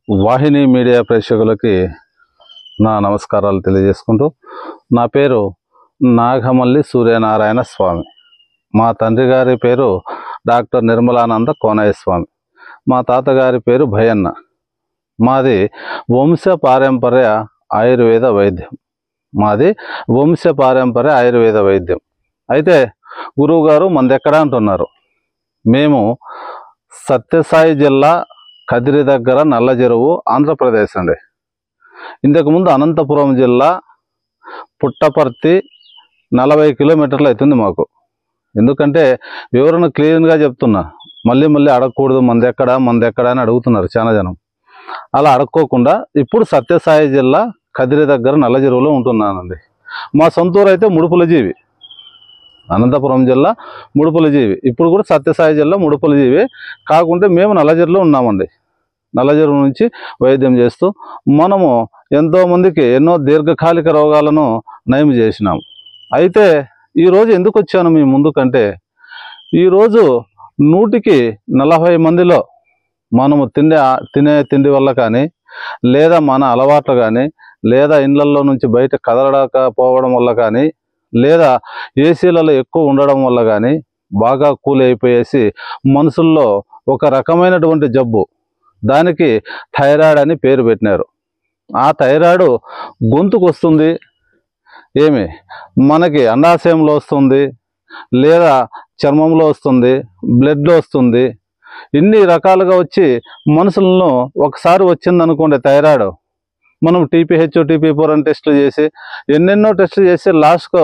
వాహిని media ప్రేక్షకులకి నా నమస్కారాలు తెలియజేసుకుంటూ, నా పేరు నాగమల్లి సూర్యనారాయణ స్వామి. మా తండ్రి గారి పేరు డాక్టర్ నిర్మలానంద కోనయ్య స్వామి. మా తాతగారి పేరు భయన్న. మాది వంశపారంపర్య ఆయుర్వేద వైద్యం. అయితే గురువుగారు మందెక్కడ అంటున్నారు. మేము సత్యసాయి జిల్లా కదిరి దగ్గర నల్ల చెరువు, ఆంధ్రప్రదేశ్ అండి. ఇంతకుముందు అనంతపురం జిల్లా పుట్టపర్తి 40 కిలోమీటర్లు అవుతుంది మాకు. ఎందుకంటే వివరణ క్లియర్గా చెప్తున్నా, మళ్ళీ అడగకూడదు మందెక్కడ అని అడుగుతున్నారు చాలా జనం. అలా అడక్కోకుండా ఇప్పుడు సత్యసాయి జిల్లా కదిరి దగ్గర నల్ల చెరువులో ఉంటున్నానండి. మా సొంతూరు అయితే ముడుపులజీవి, అనంతపురం జిల్లా ముడుపులజీవి. ఇప్పుడు కూడా సత్యసాయి జిల్లా ముడుపులజీవి కాకుంటే మేము నల్లజెరువులో ఉన్నామండి. నల్లజెరువు నుంచి వైద్యం చేస్తూ మనము ఎంతోమందికి ఎన్నో దీర్ఘకాలిక రోగాలను నయం చేసినాం. అయితే ఈరోజు ఎందుకు వచ్చాను మీ ముందుకంటే, ఈరోజు 100కి 40 మందిలో మనము తినే తిండి వల్ల కానీ, లేదా మన అలవాట్లు కానీ, లేదా ఇళ్లల్లో నుంచి బయట కదలకపోవడం వల్ల కానీ, లేదా ఏసీలలో ఎక్కువ ఉండడం వల్ల కానీ బాగా కూలి అయిపోయేసి మనుషుల్లో ఒక రకమైనటువంటి జబ్బు, దానికి థైరాయిడ్ అని పేరు పెట్టినారు. ఆ థైరాయిడ్ గొంతుకు వస్తుంది, మనకి అండాశయంలో వస్తుంది, లేదా చర్మంలో వస్తుంది, బ్లడ్లో వస్తుంది. ఇన్ని రకాలుగా వచ్చి మనుషులను ఒకసారి వచ్చిందనుకోండి థైరాయిడ్, మనం టీపీహెచ్ టీపీ4 అని టెస్టులు చేసి ఎన్నెన్నో టెస్టులు చేసి లాస్ట్కు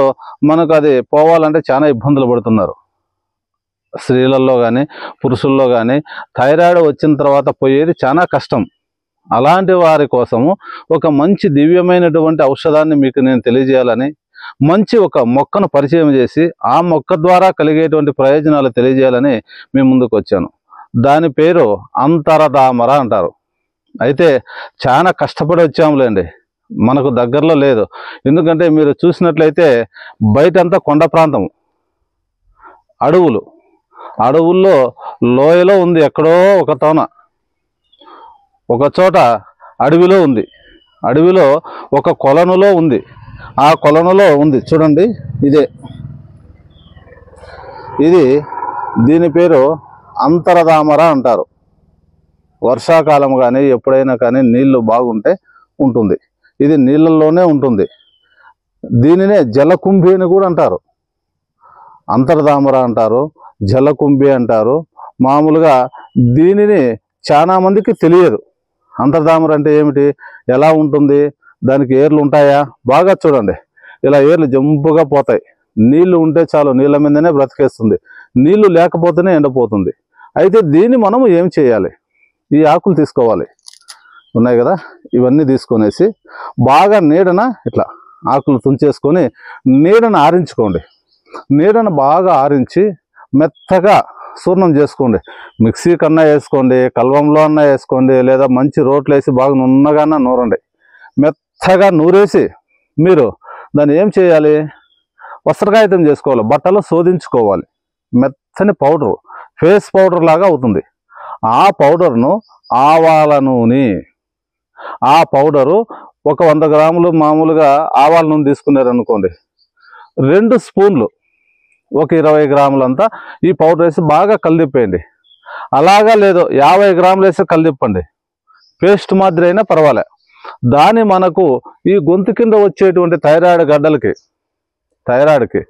మనకు అది పోవాలంటే చాలా ఇబ్బందులు పడుతున్నారు. స్త్రీలలో కానీ పురుషుల్లో కానీ థైరాయిడ్ వచ్చిన తర్వాత పోయేది చాలా కష్టం. అలాంటి వారి కోసము ఒక మంచి దివ్యమైనటువంటి ఔషధాన్ని మీకు నేను తెలియజేయాలని, మంచి ఒక మొక్కను పరిచయం చేసి ఆ మొక్క ద్వారా కలిగేటువంటి ప్రయోజనాలు తెలియజేయాలని మీ ముందుకు వచ్చాను. దాని పేరు అంతరదామర అంటారు. అయితే చాలా కష్టపడి వచ్చాములేండి, మనకు దగ్గరలో లేదు. ఎందుకంటే మీరు చూసినట్లయితే బయటంతా కొండ ప్రాంతం, అడవుల్లో లోయలో ఉంది, ఎక్కడో ఒక చోట అడవిలో ఉంది, అడవిలో ఒక కొలనులో ఉంది, ఆ కొలనులో ఉంది చూడండి. దీని పేరు అంతరదామర అంటారు. వర్షాకాలం కానీ ఎప్పుడైనా కానీ నీళ్లు బాగుంటే ఉంటుంది. ఇది నీళ్ళల్లోనే ఉంటుంది. దీనినే జలకుంభి అని కూడా అంటారు. అంతర్దామర అంటారు, జలకుంభి అంటారు. మామూలుగా దీనిని చాలా మందికి తెలియదు. అంతర్దామర అంటే ఏమిటి, ఎలా ఉంటుంది, దానికి ఏర్లు ఉంటాయా? బాగా చూడండి, ఇలా ఏర్లు జంపుగా పోతాయి. నీళ్లు ఉంటే చాలు, నీళ్ళ మీదనే బ్రతికేస్తుంది. నీళ్లు లేకపోతేనే ఎండిపోతుంది. అయితే దీన్ని మనము ఏం చేయాలి, ఈ ఆకులు తీసుకోవాలి, ఉన్నాయి కదా, ఇవన్నీ తీసుకొనేసి బాగా నీడన ఇట్లా ఆకులు తుంచేసుకొని నీడను ఆరించుకోండి. నీడను బాగా ఆరించి మెత్తగా చూర్ణం చేసుకోండి. మిక్సీ కన్నా వేసుకోండి, కల్వంలో అన్నా వేసుకోండి, లేదా మంచి రోట్లు వేసి బాగా నున్నగానే నూరండి. మెత్తగా నూరేసి మీరు దాన్ని ఏం చేయాలి, వస్త్రకాయితం చేసుకోవాలి, బట్టలు శోధించుకోవాలి. మెత్తని పౌడరు, ఫేస్ పౌడర్ లాగా అవుతుంది. ఆ పౌడర్ను ఆవాల నూనె, ఆ పౌడరు ఒక 100 గ్రాములు మామూలుగా ఆవాల నూనె తీసుకున్నారనుకోండి, 2 స్పూన్లు ఒక 20 గ్రాములంతా ఈ పౌడర్ వేసి బాగా కలిదిప్పేయండి. అలాగా లేదు 50 గ్రాములు వేసి కలిదిప్పండి, పేస్ట్ మాదిరి అయినా పర్వాలే. దాన్ని మనకు ఈ గొంతు కింద వచ్చేటువంటి థైరాయిడ్ గడ్డలకి, థైరాయిడ్కి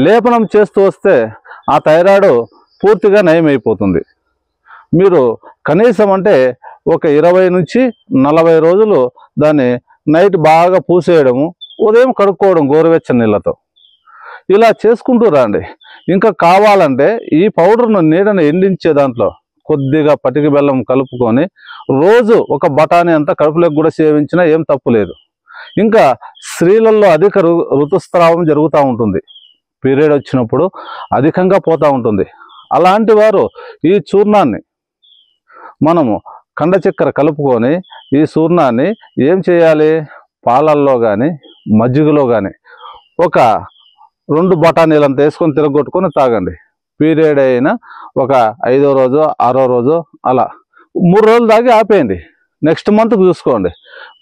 లేపనం చేస్తూ వస్తే ఆ థైరాయిడ్ పూర్తిగా నయం అయిపోతుంది. మీరు కనీసం అంటే ఒక 20 నుంచి 40 రోజులు దాన్ని నైట్ బాగా పూసేయడము, ఉదయం కడుక్కోవడం గోరువెచ్చని నీళ్ళతో, ఇలా చేసుకుంటూ రండి. ఇంకా కావాలంటే ఈ పౌడర్ను నీడను ఎండించే దాంట్లో కొద్దిగా పటిక బెల్లం కలుపుకొని రోజు ఒక బఠానీ అంతా కడుపులోకి కూడా సేవించినా ఏం తప్పు లేదు. ఇంకా స్త్రీలలో అధిక ఋతుస్రావం జరుగుతూ ఉంటుంది, పీరియడ్ వచ్చినప్పుడు అధికంగా పోతూ ఉంటుంది. అలాంటి వారు ఈ చూర్ణాన్ని మనము కండ చక్కెర కలుపుకొని ఈ చూర్ణాన్ని ఏం చేయాలి, పాలల్లో కానీ మజ్జిగలో కానీ ఒక 2 బఠానీలంతా వేసుకొని తిరగొట్టుకొని తాగండి. పీరియడ్ అయినా ఒక 5వ రోజు 6వ రోజు అలా 3 రోజులు తాగి ఆపేయండి. నెక్స్ట్ మంత్కి చూసుకోండి.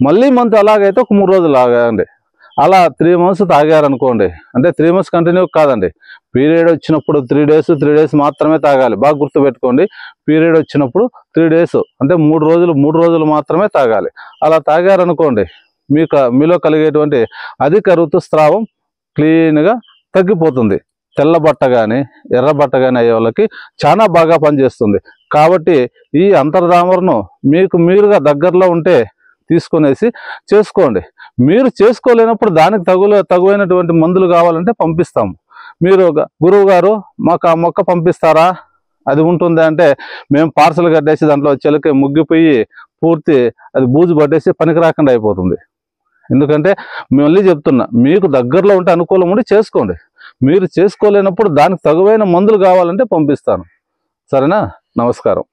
మళ్ళీ మంత్ అలాగైతే ఒక 3 రోజులు ఆగండి. అలా 3 months తాగారనుకోండి, అంటే 3 months కంటిన్యూ కాదండి. పీరియడ్ వచ్చినప్పుడు 3 days మాత్రమే తాగాలి. బాగా గుర్తుపెట్టుకోండి. పీరియడ్ వచ్చినప్పుడు 3 days అంటే 3 రోజులు మాత్రమే తాగాలి. అలా తాగారనుకోండి, మీలో కలిగేటువంటి అధిక ఋతుస్రావం క్లీన్గా తగ్గిపోతుంది. తెల్ల బట్ట కానీ ఎర్ర బట్ట కానీ అయ్యే వాళ్ళకి చాలా బాగా పనిచేస్తుంది. కాబట్టి ఈ అంతర్ధామరను మీరుగా దగ్గరలో ఉంటే తీసుకునేసి చేసుకోండి. మీరు చేసుకోలేనప్పుడు దానికి తగువైనటువంటి మందులు కావాలంటే పంపిస్తాము. మీరు గురువు గారు మాకు ఆ మొక్క పంపిస్తారా, అది ఉంటుంది అంటే మేము పార్సల్ కట్టేసి దాంట్లో చిలక ముగ్గిపోయి పూర్తి అది బూజు పట్టేసి పనికి రాకుండా అయిపోతుంది. ఎందుకంటే మళ్ళీ చెప్తున్నా, మీకు దగ్గరలో ఉంటే అనుకూలం ఉండి చేసుకోండి. మీరు చేసుకోలేనప్పుడు దానికి తగువైన మందులు కావాలంటే పంపిస్తాను. సరేనా? నమస్కారం.